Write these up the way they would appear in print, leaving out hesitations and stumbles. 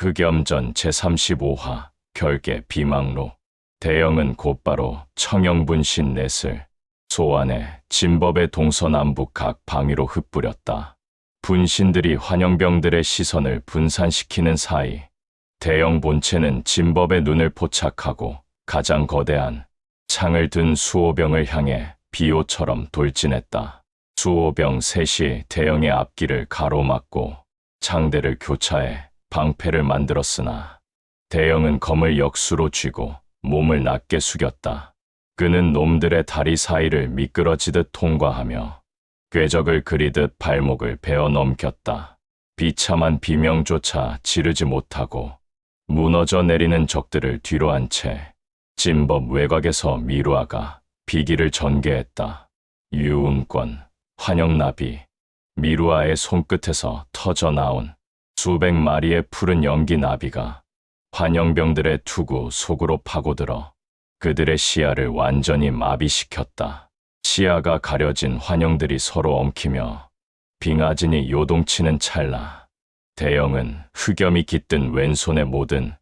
흑염전 제35화 결계 비망로. 대영은 곧바로 청영분신 넷을 소환해 진법의 동서남북 각 방위로 흩뿌렸다. 분신들이 환영병들의 시선을 분산시키는 사이 대영 본체는 진법의 눈을 포착하고 가장 거대한 창을 든 수호병을 향해 비호처럼 돌진했다. 수호병 셋이 대영의 앞길을 가로막고 창대를 교차해 방패를 만들었으나 대영은 검을 역수로 쥐고 몸을 낮게 숙였다. 그는 놈들의 다리 사이를 미끄러지듯 통과하며 궤적을 그리듯 발목을 베어 넘겼다. 비참한 비명조차 지르지 못하고 무너져 내리는 적들을 뒤로 한 채 진법 외곽에서 미루아가 비기를 전개했다. 유운권, 환영나비, 미루아의 손끝에서 터져 나온 수백 마리의 푸른 연기 나비가 환영병들의 투구 속으로 파고들어 그들의 시야를 완전히 마비시켰다. 시야가 가려진 환영들이 서로 엉키며 빙하진이 요동치는 찰나 대영은 흑염이 깃든 왼손의 모든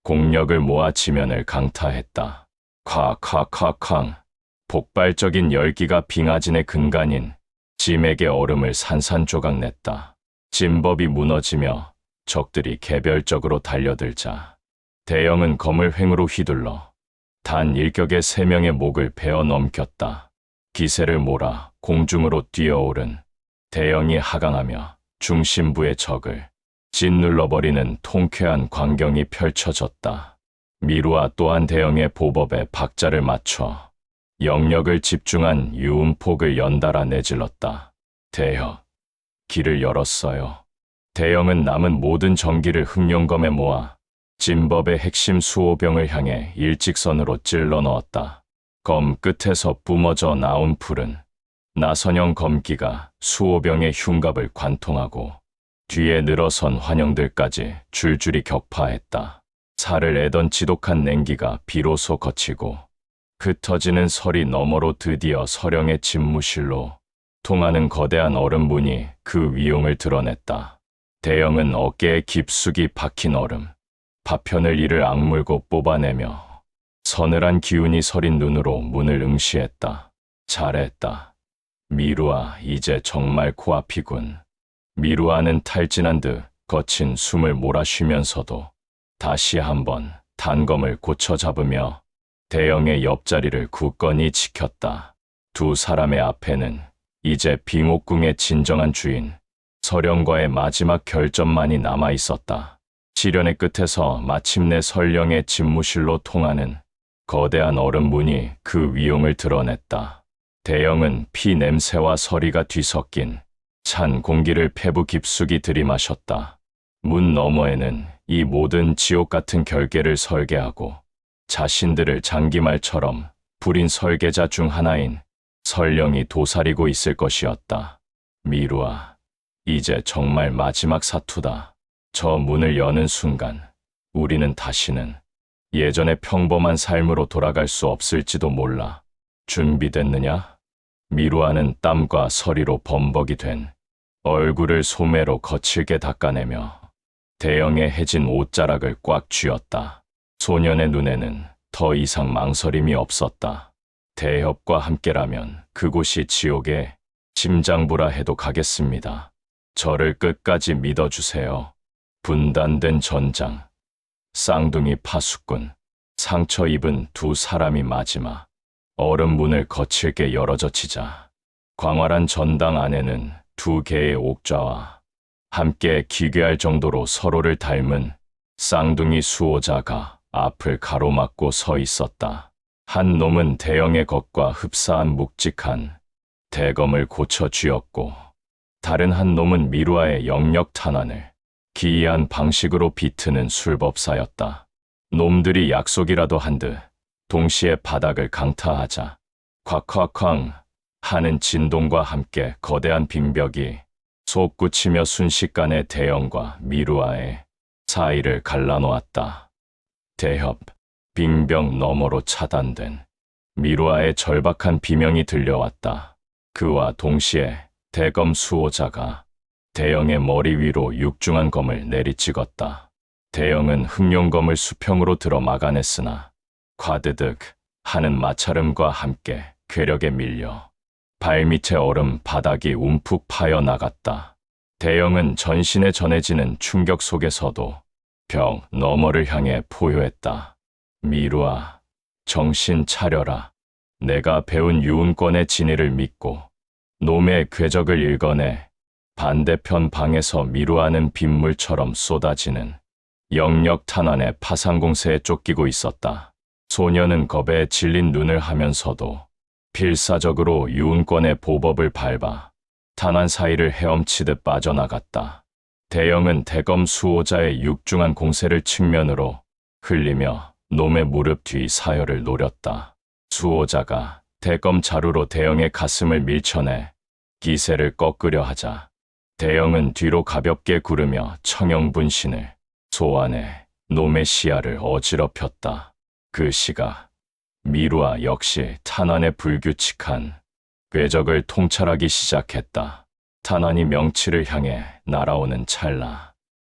공력을 모아 지면을 강타했다. 콱콱콱쾅. 폭발적인 열기가 빙하진의 근간인 짐에게 얼음을 산산조각 냈다. 진법이 무너지며 적들이 개별적으로 달려들자 대영은 검을 횡으로 휘둘러 단 일격에 3명의 목을 베어 넘겼다. 기세를 몰아 공중으로 뛰어오른 대영이 하강하며 중심부의 적을 짓눌러버리는 통쾌한 광경이 펼쳐졌다. 미루아 또한 대영의 보법에 박자를 맞춰 영역을 집중한 유음폭을 연달아 내질렀다. 대혁, 길을 열었어요. 대영은 남은 모든 전기를 흑룡검에 모아 진법의 핵심 수호병을 향해 일직선으로 찔러 넣었다. 검 끝에서 뿜어져 나온 풀은 나선형 검기가 수호병의 흉갑을 관통하고 뒤에 늘어선 환영들까지 줄줄이 격파했다. 살을 애던 지독한 냉기가 비로소 거치고 흩어지는 서리 너머로 드디어 서령의 집무실로 통하는 거대한 얼음문이 그 위용을 드러냈다. 대영은 어깨에 깊숙이 박힌 얼음, 파편을 이를 악물고 뽑아내며 서늘한 기운이 서린 눈으로 문을 응시했다. 잘했다. 미루아, 이제 정말 코앞이군. 미루아는 탈진한 듯 거친 숨을 몰아쉬면서도 다시 한번 단검을 고쳐 잡으며 대영의 옆자리를 굳건히 지켰다. 두 사람의 앞에는 이제 빙옥궁의 진정한 주인 서령과의 마지막 결전만이 남아 있었다. 시련의 끝에서 마침내 설령의 집무실로 통하는 거대한 얼음문이 그 위용을 드러냈다. 대영은 피 냄새와 서리가 뒤섞인 찬 공기를 폐부 깊숙이 들이마셨다. 문 너머에는 이 모든 지옥 같은 결계를 설계하고 자신들을 장기말처럼 부린 설계자 중 하나인 설령이 도사리고 있을 것이었다. 미루아, 이제 정말 마지막 사투다. 저 문을 여는 순간 우리는 다시는 예전의 평범한 삶으로 돌아갈 수 없을지도 몰라. 준비됐느냐? 미루아는 땀과 서리로 범벅이 된 얼굴을 소매로 거칠게 닦아내며 대영의 해진 옷자락을 꽉 쥐었다. 소년의 눈에는 더 이상 망설임이 없었다. 대협과 함께라면 그곳이 지옥의 심장부라 해도 가겠습니다. 저를 끝까지 믿어주세요. 분단된 전장, 쌍둥이 파수꾼, 상처 입은 두 사람이 마지막 얼음 문을 거칠게 열어젖히자 광활한 전당 안에는 2개의 옥좌와 함께 기괴할 정도로 서로를 닮은 쌍둥이 수호자가 앞을 가로막고 서 있었다. 한 놈은 대영의 것과 흡사한 묵직한 대검을 고쳐 쥐었고 다른 한 놈은 미루아의 영역 탄환을 기이한 방식으로 비트는 술법사였다. 놈들이 약속이라도 한 듯 동시에 바닥을 강타하자 콱콱쾅 하는 진동과 함께 거대한 빙벽이 솟구치며 순식간에 대영과 미루아의 사이를 갈라놓았다. 대협, 빙벽 너머로 차단된 미루아의 절박한 비명이 들려왔다. 그와 동시에 대검 수호자가 대영의 머리 위로 육중한 검을 내리찍었다. 대영은 흑룡검을 수평으로 들어 막아냈으나 과드득 하는 마찰음과 함께 괴력에 밀려 발밑의 얼음 바닥이 움푹 파여 나갔다. 대영은 전신에 전해지는 충격 속에서도 벽 너머를 향해 포효했다. 미루아, 정신 차려라. 내가 배운 유운권의 진리를 믿고 놈의 궤적을 읽어내. 반대편 방에서 미루아는 빗물처럼 쏟아지는 영역 탄환의 파상공세에 쫓기고 있었다. 소녀는 겁에 질린 눈을 하면서도 필사적으로 유운권의 보법을 밟아 탄환 사이를 헤엄치듯 빠져나갔다. 대영은 대검 수호자의 육중한 공세를 측면으로 흘리며 놈의 무릎 뒤 사열을 노렸다. 수호자가 대검 자루로 대영의 가슴을 밀쳐내 기세를 꺾으려 하자 대영은 뒤로 가볍게 구르며 청영분신을 소환해 놈의 시야를 어지럽혔다. 그 시각 미루아 역시 탄환의 불규칙한 궤적을 통찰하기 시작했다. 탄환이 명치를 향해 날아오는 찰나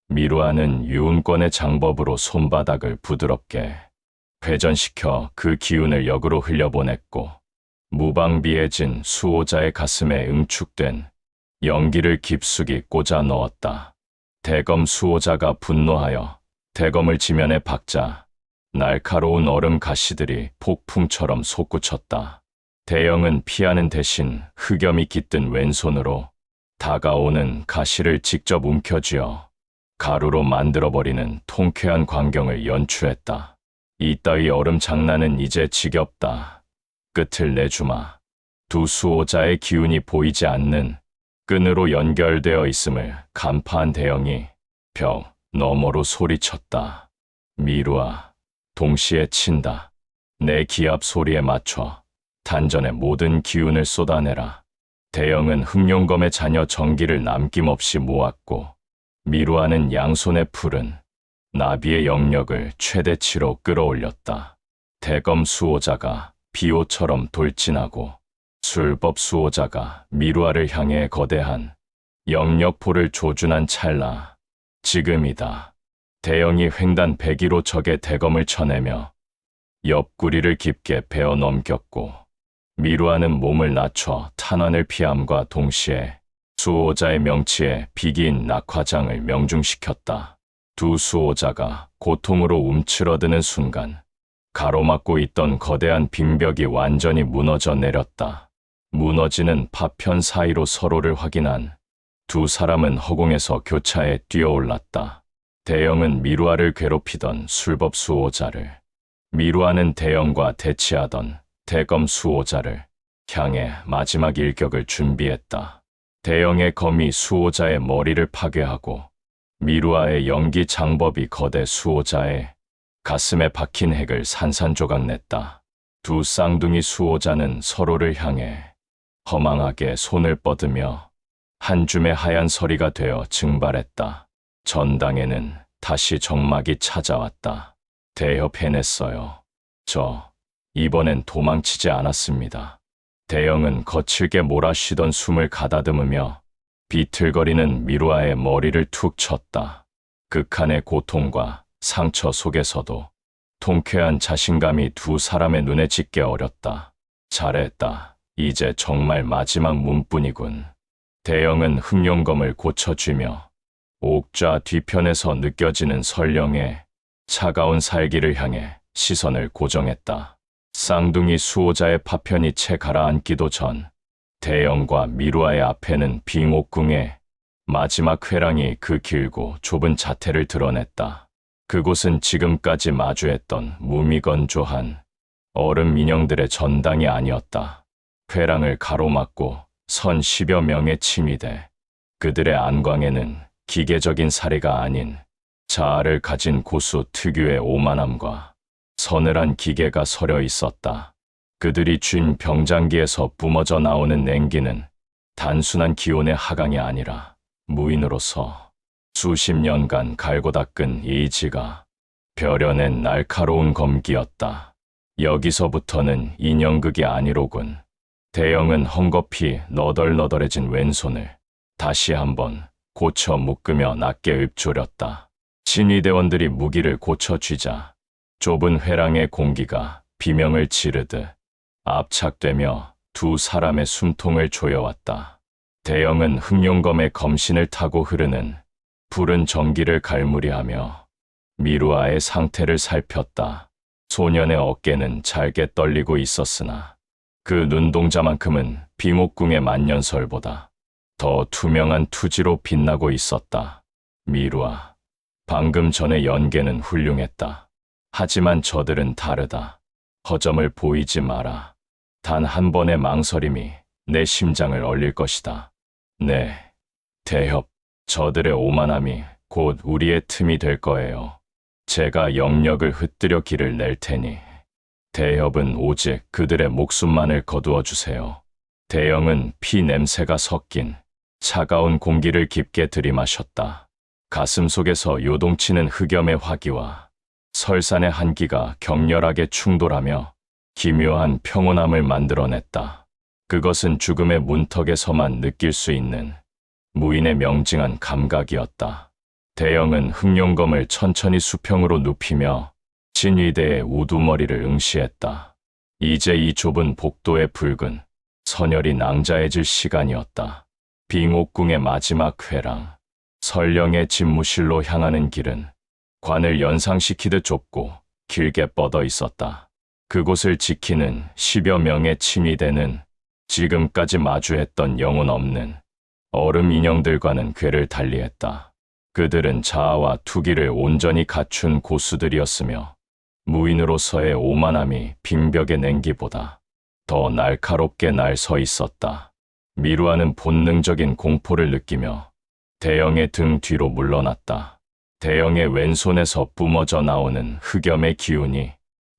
미루아는 유운권의 장법으로 손바닥을 부드럽게 회전시켜 그 기운을 역으로 흘려보냈고 무방비해진 수호자의 가슴에 응축된 연기를 깊숙이 꽂아 넣었다. 대검 수호자가 분노하여 대검을 지면에 박자 날카로운 얼음 가시들이 폭풍처럼 솟구쳤다. 대영은 피하는 대신 흑염이 깃든 왼손으로 다가오는 가시를 직접 움켜쥐어 가루로 만들어버리는 통쾌한 광경을 연출했다. 이따위 얼음 장난은 이제 지겹다. 끝을 내주마. 두 수호자의 기운이 보이지 않는 끈으로 연결되어 있음을 간파한 대영이 벽 너머로 소리쳤다. 미루아, 동시에 친다. 내 기압 소리에 맞춰 단전의 모든 기운을 쏟아내라. 대영은 흑룡검의 자녀 정기를 남김없이 모았고 미루아는 양손에 푸른 나비의 영역을 최대치로 끌어올렸다. 대검 수호자가 비호처럼 돌진하고 술법 수호자가 미루아를 향해 거대한 영역포를 조준한 찰나 지금이다. 대영이 횡단 101호 적의 대검을 쳐내며 옆구리를 깊게 베어 넘겼고 미루아는 몸을 낮춰 탄환을 피함과 동시에 수호자의 명치에 비기인 낙화장을 명중시켰다. 두 수호자가 고통으로 움츠러드는 순간 가로막고 있던 거대한 빙벽이 완전히 무너져 내렸다. 무너지는 파편 사이로 서로를 확인한 두 사람은 허공에서 교차해 뛰어올랐다. 대영은 미루아를 괴롭히던 술법 수호자를, 미루아는 대영과 대치하던 대검 수호자를 향해 마지막 일격을 준비했다. 대영의 검이 수호자의 머리를 파괴하고 미루아의 연기 장법이 거대 수호자의 가슴에 박힌 핵을 산산조각 냈다. 두 쌍둥이 수호자는 서로를 향해 허망하게 손을 뻗으며 한 줌의 하얀 서리가 되어 증발했다. 전당에는 다시 적막이 찾아왔다. 대협해냈어요. 이번엔 도망치지 않았습니다. 대영은 거칠게 몰아쉬던 숨을 가다듬으며 비틀거리는 미루아의 머리를 툭 쳤다. 극한의 고통과 상처 속에서도 통쾌한 자신감이 두 사람의 눈에 짙게 어렸다. 잘했다. 이제 정말 마지막 문뿐이군. 대영은 흑룡검을 고쳐쥐며 옥좌 뒤편에서 느껴지는 설령의 차가운 살기를 향해 시선을 고정했다. 쌍둥이 수호자의 파편이 채 가라앉기도 전 대영과 미루아의 앞에는 빙옥궁의 마지막 회랑이 그 길고 좁은 자태를 드러냈다. 그곳은 지금까지 마주했던 무미건조한 얼음 인형들의 전당이 아니었다. 회랑을 가로막고 선 10여 명의 침이대, 그들의 안광에는 기계적인 사례가 아닌 자아를 가진 고수 특유의 오만함과 서늘한 기계가 서려 있었다. 그들이 쥔 병장기에서 뿜어져 나오는 냉기는 단순한 기온의 하강이 아니라 무인으로서 수십 년간 갈고 닦은 의지가 벼려낸 날카로운 검기였다. 여기서부터는 인형극이 아니로군. 대영은 헝겊이 너덜너덜해진 왼손을 다시 한번 고쳐 묶으며 낮게 읊조렸다. 친위대원들이 무기를 고쳐쥐자 좁은 회랑의 공기가 비명을 지르듯 압착되며 두 사람의 숨통을 조여왔다. 대영은 흑룡검의 검신을 타고 흐르는 푸른 전기를 갈무리하며 미루아의 상태를 살폈다. 소년의 어깨는 잘게 떨리고 있었으나 그 눈동자만큼은 빙옥궁의 만년설보다 더 투명한 투지로 빛나고 있었다. 미루아, 방금 전의 연계는 훌륭했다. 하지만 저들은 다르다. 허점을 보이지 마라. 단 한 번의 망설임이 내 심장을 얼릴 것이다. 네, 대협, 저들의 오만함이 곧 우리의 틈이 될 거예요. 제가 영역을 흩뜨려 길을 낼 테니 대협은 오직 그들의 목숨만을 거두어 주세요. 대영은 피 냄새가 섞인 차가운 공기를 깊게 들이마셨다. 가슴 속에서 요동치는 흑염의 화기와 설산의 한기가 격렬하게 충돌하며 기묘한 평온함을 만들어냈다. 그것은 죽음의 문턱에서만 느낄 수 있는 무인의 명징한 감각이었다. 대영은 흑룡검을 천천히 수평으로 눕히며 진위대의 우두머리를 응시했다. 이제 이 좁은 복도의 붉은 선열이 낭자해질 시간이었다. 빙옥궁의 마지막 회랑, 설령의 집무실로 향하는 길은 관을 연상시키듯 좁고 길게 뻗어 있었다. 그곳을 지키는 10여 명의 친위대는 지금까지 마주했던 영혼 없는 얼음 인형들과는 궤를 달리했다. 그들은 자아와 투기를 온전히 갖춘 고수들이었으며 무인으로서의 오만함이 빙벽의 냉기보다 더 날카롭게 날 서 있었다. 미루아는 본능적인 공포를 느끼며 대영의 등 뒤로 물러났다. 대영의 왼손에서 뿜어져 나오는 흑염의 기운이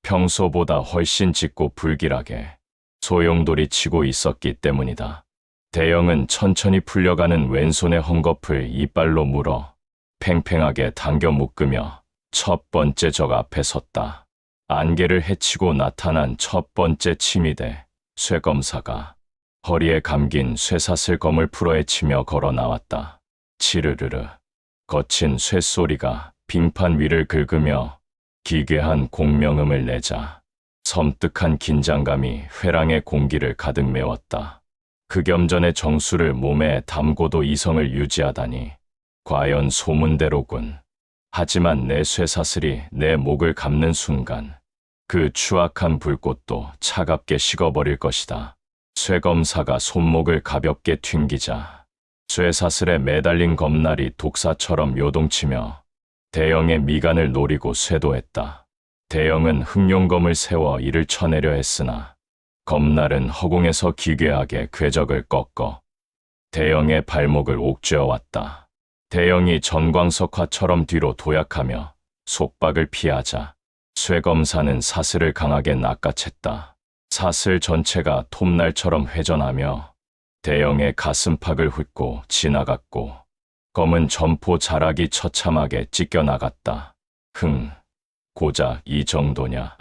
평소보다 훨씬 짙고 불길하게 소용돌이 치고 있었기 때문이다. 대영은 천천히 풀려가는 왼손의 헝겊을 이빨로 물어 팽팽하게 당겨 묶으며 첫 번째 적 앞에 섰다. 안개를 헤치고 나타난 첫 번째 친위대 쇠검사가 허리에 감긴 쇠사슬검을 풀어헤치며 걸어 나왔다. 치르르르. 거친 쇠소리가 빙판 위를 긁으며 기괴한 공명음을 내자 섬뜩한 긴장감이 회랑의 공기를 가득 메웠다. 흑염전의 정수를 몸에 담고도 이성을 유지하다니 과연 소문대로군. 하지만 내 쇠사슬이 내 목을 감는 순간 그 추악한 불꽃도 차갑게 식어버릴 것이다. 쇠검사가 손목을 가볍게 튕기자 쇠사슬에 매달린 검날이 독사처럼 요동치며 대영의 미간을 노리고 쇄도했다. 대영은 흑룡검을 세워 이를 쳐내려 했으나 검날은 허공에서 기괴하게 궤적을 꺾어 대영의 발목을 옥죄어 왔다. 대영이 전광석화처럼 뒤로 도약하며 속박을 피하자 쇠검사는 사슬을 강하게 낚아챘다. 사슬 전체가 톱날처럼 회전하며 대영의 가슴팍을 훑고 지나갔고 검은 점포 자락이 처참하게 찢겨나갔다. 고작 이 정도냐.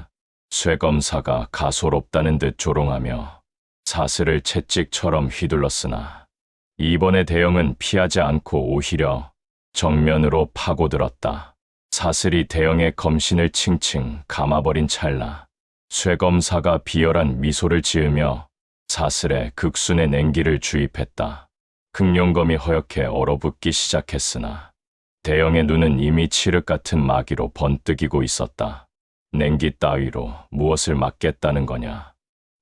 쇠검사가 가소롭다는 듯 조롱하며 사슬을 채찍처럼 휘둘렀으나 이번에 대영은 피하지 않고 오히려 정면으로 파고들었다. 사슬이 대영의 검신을 칭칭 감아버린 찰나 쇠검사가 비열한 미소를 지으며 사슬에 극순의 냉기를 주입했다. 흑룡검이 허옇게 얼어붙기 시작했으나 대영의 눈은 이미 칠흑 같은 마기로 번뜩이고 있었다. 냉기 따위로 무엇을 막겠다는 거냐.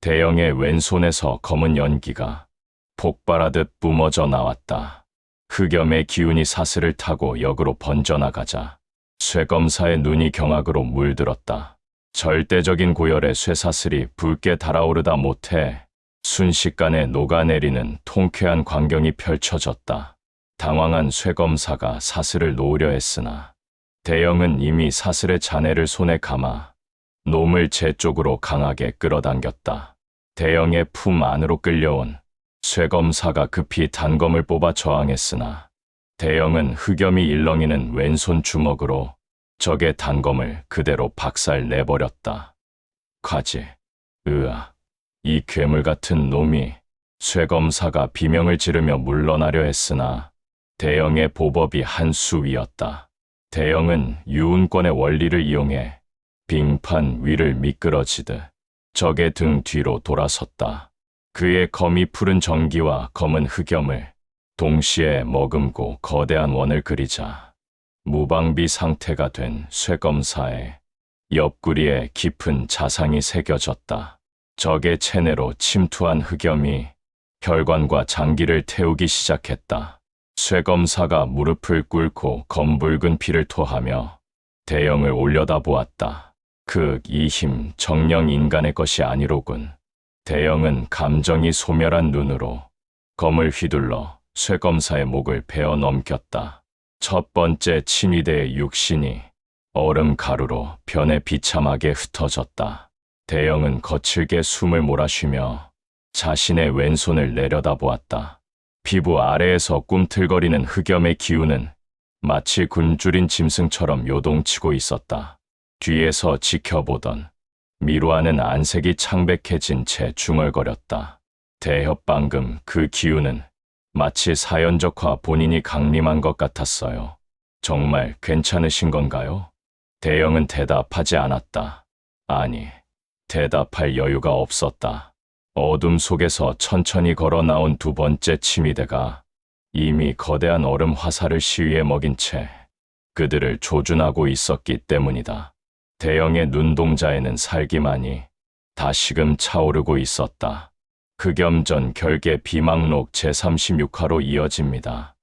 대영의 왼손에서 검은 연기가 폭발하듯 뿜어져 나왔다. 흑염의 기운이 사슬을 타고 역으로 번져나가자 쇠검사의 눈이 경악으로 물들었다. 절대적인 고열의 쇠사슬이 붉게 달아오르다 못해 순식간에 녹아내리는 통쾌한 광경이 펼쳐졌다. 당황한 쇠검사가 사슬을 놓으려 했으나 대영은 이미 사슬의 잔해를 손에 감아 놈을 제 쪽으로 강하게 끌어당겼다. 대영의 품 안으로 끌려온 쇠검사가 급히 단검을 뽑아 저항했으나 대영은 흑염이 일렁이는 왼손 주먹으로 적의 단검을 그대로 박살내버렸다. 과지, 으아, 이 괴물 같은 놈이. 쇠검사가 비명을 지르며 물러나려 했으나 대영의 보법이 한 수 위였다. 대영은 유운권의 원리를 이용해 빙판 위를 미끄러지듯 적의 등 뒤로 돌아섰다. 그의 검이 푸른 전기와 검은 흑염을 동시에 머금고 거대한 원을 그리자 무방비 상태가 된 쇠검사의 옆구리에 깊은 자상이 새겨졌다. 적의 체내로 침투한 흑염이 혈관과 장기를 태우기 시작했다. 쇠검사가 무릎을 꿇고 검붉은 피를 토하며 대영을 올려다보았다. 이 힘 정령 인간의 것이 아니로군. 대영은 감정이 소멸한 눈으로 검을 휘둘러 쇠검사의 목을 베어 넘겼다. 첫 번째 친위대의 육신이 얼음 가루로 변해 비참하게 흩어졌다. 대영은 거칠게 숨을 몰아쉬며 자신의 왼손을 내려다보았다. 피부 아래에서 꿈틀거리는 흑염의 기운은 마치 굶주린 짐승처럼 요동치고 있었다. 뒤에서 지켜보던 미루하는 안색이 창백해진 채 중얼거렸다. 대협 방금 그 기운은 마치 사연적화 본인이 강림한 것 같았어요. 정말 괜찮으신 건가요? 대영은 대답하지 않았다. 아니, 대답할 여유가 없었다. 어둠 속에서 천천히 걸어 나온 두 번째 치미대가 이미 거대한 얼음 화살을 시위에 먹인 채 그들을 조준하고 있었기 때문이다. 대영의 눈동자에는 살기만이 다시금 차오르고 있었다. 흑염전 결계 비망록 제36화로 이어집니다.